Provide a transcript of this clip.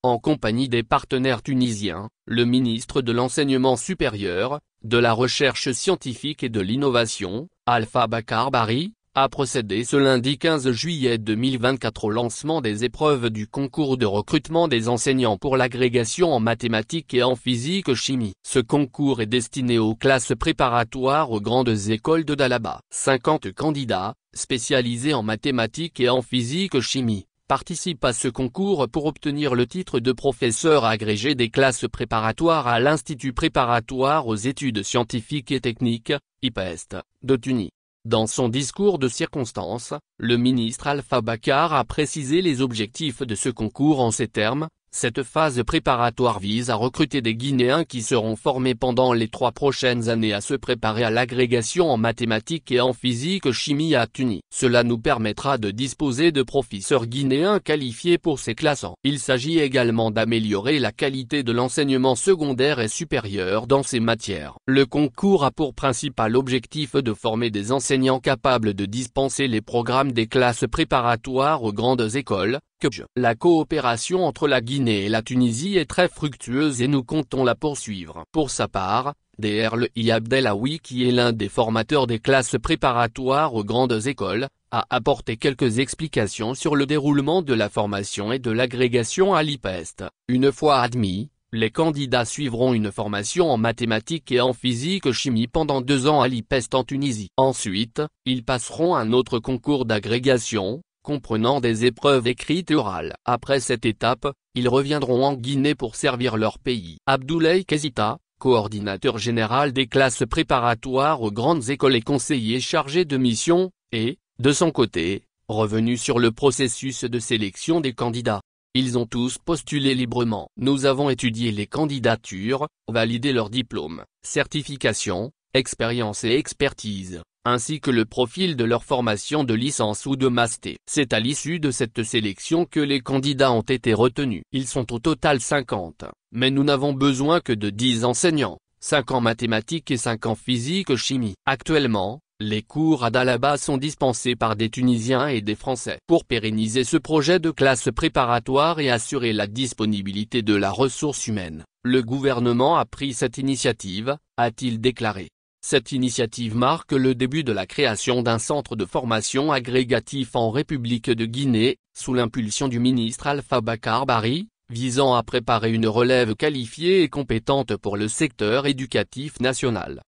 en compagnie des partenaires tunisiens, le ministre de l'Enseignement supérieur, de la Recherche scientifique et de l'Innovation, Alpha Bakar Barry, a procédé ce lundi 15 juillet 2024 au lancement des épreuves du concours de recrutement des enseignants pour l'agrégation en mathématiques et en physique-chimie. Ce concours est destiné aux classes préparatoires aux grandes écoles de Dallaba. 50 candidats, spécialisés en mathématiques et en physique-chimie, participent à ce concours pour obtenir le titre de professeur agrégé des classes préparatoires à l'Institut préparatoire aux études scientifiques et techniques, IPEST, de Tunis. Dans son discours de circonstance, le ministre Alpha Bakar a précisé les objectifs de ce concours en ces termes. Cette phase préparatoire vise à recruter des Guinéens qui seront formés pendant les 3 prochaines années à se préparer à l'agrégation en mathématiques et en physique-chimie à Tunis. Cela nous permettra de disposer de professeurs guinéens qualifiés pour ces classes. Il s'agit également d'améliorer la qualité de l'enseignement secondaire et supérieur dans ces matières. Le concours a pour principal objectif de former des enseignants capables de dispenser les programmes des classes préparatoires aux grandes écoles. La coopération entre la Guinée et la Tunisie est très fructueuse et nous comptons la poursuivre. Pour sa part, Dr Abdelawi, qui est l'un des formateurs des classes préparatoires aux grandes écoles, a apporté quelques explications sur le déroulement de la formation et de l'agrégation à l'IPEST. Une fois admis, les candidats suivront une formation en mathématiques et en physique-chimie pendant 2 ans à l'IPEST en Tunisie. Ensuite, ils passeront un autre concours d'agrégation, comprenant des épreuves écrites et orales. Après cette étape, ils reviendront en Guinée pour servir leur pays. Abdoulaye Kezita, coordinateur général des classes préparatoires aux grandes écoles et conseiller chargé de mission, est, de son côté, revenu sur le processus de sélection des candidats. Ils ont tous postulé librement. Nous avons étudié les candidatures, validé leurs diplômes, certifications, expérience et expertise, ainsi que le profil de leur formation de licence ou de master. C'est à l'issue de cette sélection que les candidats ont été retenus. Ils sont au total 50, mais nous n'avons besoin que de 10 enseignants, 5 en mathématiques et 5 en physique-chimie. Actuellement, les cours à Dallaba sont dispensés par des Tunisiens et des Français. Pour pérenniser ce projet de classe préparatoire et assurer la disponibilité de la ressource humaine, le gouvernement a pris cette initiative, a-t-il déclaré. Cette initiative marque le début de la création d'un centre de formation agrégatif en République de Guinée, sous l'impulsion du ministre Alpha Bakar Barry, visant à préparer une relève qualifiée et compétente pour le secteur éducatif national.